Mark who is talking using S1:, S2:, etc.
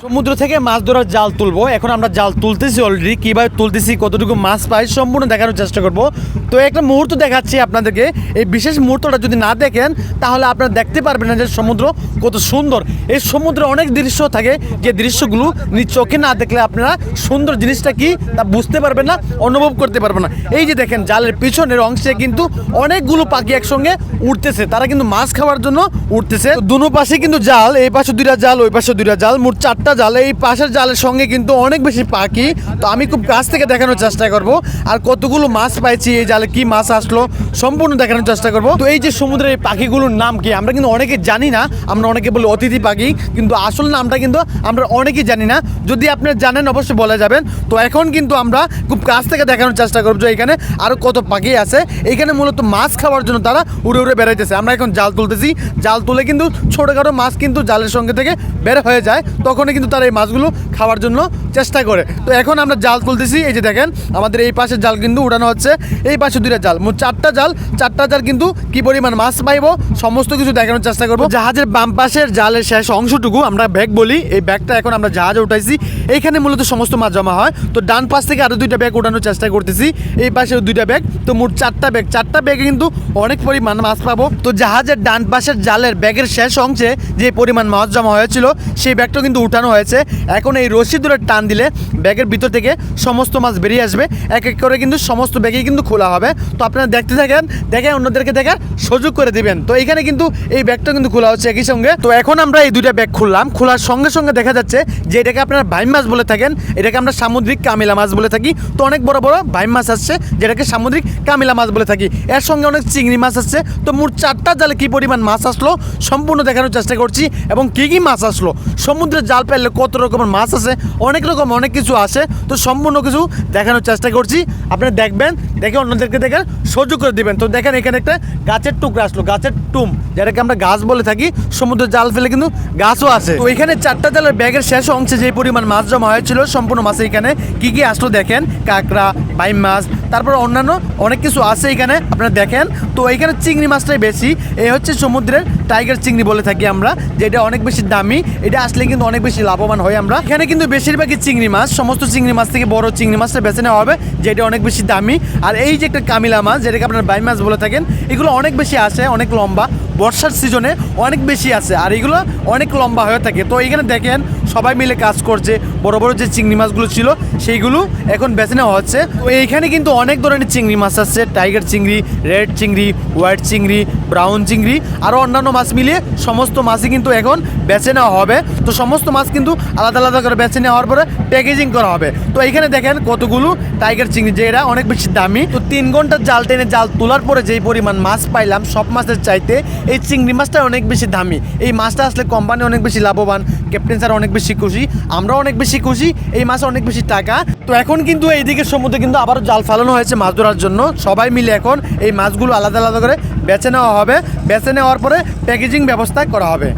S1: সমুদ্র থেকে মাছ ধরার জাল তুলবো। এখন আমরা জাল তুলতেছি অলরেডি, কীভাবে তুলতেছি, কতটুকু মাছ পাই সম্পূর্ণ দেখানোর চেষ্টা করব। তো একটা মুহূর্ত দেখাচ্ছি আপনাদেরকে। এই বিশেষ মুহূর্তটা যদি না দেখেন তাহলে আপনারা দেখতে পারবেন না যে সমুদ্র কত সুন্দর। এই সমুদ্রে অনেক দৃশ্য থাকে, যে দৃশ্যগুলো নিজ চোখে না দেখলে আপনারা সুন্দর জিনিসটা কি তা বুঝতে পারবেন না, অনুভব করতে পারবেন না। এই যে দেখেন জালের পিছনের অংশে কিন্তু অনেকগুলো পাখি একসঙ্গে উঠতেছে, তারা কিন্তু মাছ খাওয়ার জন্য উঠতেছে। দুনো পাশে কিন্তু জাল, এই পাশে দুইটা জাল, ওই পাশে দুইটা জাল, মোট চারটা জাল। এই পাশের জালের সঙ্গে কিন্তু অনেক বেশি পাখি। তো আমি খুব কাছ থেকে দেখানোর চেষ্টা করব, আর কতগুলো মাছ পাইছি, এই জালে কি মাছ আসলো সম্পূর্ণ দেখানোর চেষ্টা করব। তো এই যে সমুদ্রের এই পাখিগুলোর নাম কি আমরা কিন্তু অনেকে জানি না। আমরা অনেকে বলি অতিথি পাখি, কিন্তু আসল নামটা কিন্তু আমরা অনেকেই জানি না। যদি আপনারা জানেন অবশ্যই বলে যাবেন। তো এখন কিন্তু আমরা খুব কাছ থেকে দেখানোর চেষ্টা করব যে এখানে আরও কত পাখি আছে। এখানে মূলত মাছ খাওয়ার জন্য তারা উড়ে উড়ে বেড়াইতেছে। আমরা এখন জাল তুলতেছি, জাল তুলে কিন্তু ছোটোখাটো মাছ কিন্তু জালের সঙ্গে থেকে বের হয়ে যায়, তখনই কিন্তু তারা এই মাছগুলো খাওয়ার জন্য চেষ্টা করে। তো এখন আমরা জাল তুলতেছি। এই যে দেখেন আমাদের এই পাশের জাল কিন্তু উড়ানো হচ্ছে, এই পাশে দুইটা জাল, মোট চারটা জাল। চারটা জাল কিন্তু কি পরিমাণ মাছ পাইবো সমস্ত কিছু দেখানোর চেষ্টা করবো। জাহাজের বাম পাশের জালের শেষ অংশটুকু আমরা ব্যাগ বলি, এই ব্যাগটা এখন আমরা জাহাজে উঠাইছি। এইখানে মূলত সমস্ত মাছ জমা হয়। তো ডান পাশ থেকে আরও দুইটা ব্যাগ উঠানোর চেষ্টা করতেছি, এই পাশেও দুইটা ব্যাগ, তো মোট চারটা ব্যাগ। চারটা ব্যাগে কিন্তু অনেক পরিমাণ মাছ পাবো। তো জাহাজের ডান পাশের জালের ব্যাগের শেষ অংশে যে পরিমাণ মাছ জমা হয়েছিল সেই ব্যাগটা কিন্তু উঠানো হয়েছে। এখন এই রশি ধরে টান দিলে ব্যাগের ভিতর থেকে সমস্ত মাছ বেরিয়ে আসবে। এক এক করে কিন্তু সমস্ত ব্যাগই কিন্তু খোলা হবে। তো আপনারা দেখতে থাকেন, দেখে অন্যদেরকে দেখার সুযোগ করে দিবেন। তো এখানে কিন্তু এই ব্যাগটা কিন্তু খোলা হচ্ছে একই সঙ্গে। তো এখন আমরা এই দুইটা ব্যাগ খুললাম, খোলার সঙ্গে সঙ্গে দেখা যাচ্ছে যে এটাকে আপনারা বাইম মাছ বলে থাকেন, এটাকে আমরা সামুদ্রিক কামিলা মাছ বলে থাকি। তো অনেক বড় বড় বাইম মাছ আসছে, যেটাকে সামুদ্রিক কামিলা মাছ বলে থাকি। এর সঙ্গে অনেক চিংড়ি মাছ আসছে। তো মোট চারটা জালে কী পরিমাণ মাছ আসলো সম্পূর্ণ দেখানোর চেষ্টা করছি, এবং কী কী মাছ আসলো, সমুদ্রের জাল পেলে কত রকমের মাছ আছে, অনেক রকম অনেক কিছু আসে। তো সম্পূর্ণ কিছু দেখানোর চেষ্টা করছি, আপনারা দেখবেন, দেখে অন্যদেরকে দেখার সুযোগ করে দিবেন। তো দেখেন এখানে একটা গাছের টুকরা আসলো, গাছের টুম, যেটাকে আমরা গাছ বলে থাকি। সমুদ্রের জাল ফেলে কিন্তু গাছও আছে। তো এখানে চারটা জালের ব্যাগের শেষ অংশে যে পরিমাণ মাছ জমা হয়েছিল সম্পূর্ণ মাছ এখানে কী কী আসলো দেখেন, কাঁকড়া, বাইম মাছ, তারপর অন্যান্য অনেক কিছু আছে এখানে আপনারা দেখেন। তো এখানে চিংড়ি মাছটাই বেশি, এই হচ্ছে সমুদ্রের টাইগার চিংড়ি বলে থাকি আমরা, যেটা অনেক বেশি দামি। এটা আসলে কিন্তু অনেক বেশি লাভবান হয় আমরা। এখানে কিন্তু বেশিরভাগই চিংড়ি মাছ, সমস্ত চিংড়ি মাছ থেকে বড় চিংড়ি মাছটা বেছে নেওয়া হবে, যেটা অনেক বেশি দামি। আর এই যে একটা কামিলা মাছ, যেটাকে আপনারা বাইম মাছ বলে থাকেন, এগুলো অনেক বেশি আসে, অনেক লম্বা, বর্ষার সিজনে অনেক বেশি আসে, আর এগুলো অনেক লম্বা হয়ে থাকে। তো এখানে দেখেন সবাই মিলে কাজ করছে, বড় বড় যে চিংড়ি মাছগুলো ছিল সেইগুলো এখন বেছে নেওয়া হচ্ছে। তো এইখানে কিন্তু অনেক ধরনের চিংড়ি মাছ আছে, টাইগার চিংড়ি, রেড চিংড়ি, হোয়াইট চিংড়ি, ব্রাউন চিংড়ি, আরও অন্যান্য মাছ মিলিয়ে সমস্ত মাছই কিন্তু এখন বেছে নেওয়া হবে। তো সমস্ত মাছ কিন্তু আলাদা আলাদা করে বেছে নেওয়ার পরে প্যাকেজিং করা হবে। তো এইখানে দেখেন কতগুলো টাইগার চিংড়ি, যে এরা অনেক বেশি দামি। তো 3 ঘন্টা জাল টেনে জাল তোলার পরে যেই পরিমাণ মাছ পাইলাম সব মাছের চাইতে এই চিংড়ি মাছটা অনেক বেশি দামি। এই মাছটা আসলে কোম্পানি অনেক বেশি লাভবান, ক্যাপ্টেন স্যার অনেক বেশি খুশি, আমরা অনেক বেশি খুশি, এই মাছ অনেক বেশি টাকা। তো এখন কিন্তু এইদিকে সমুদ্রে কিন্তু আবারও জাল ফেলানো হয়েছে মাছ ধরার জন্য। সবাই মিলে এখন এই মাছগুলো আলাদা আলাদা করে বেছে নেওয়া হবে, বেছে নেওয়ার পরে প্যাকেজিং ব্যবস্থা করা হবে।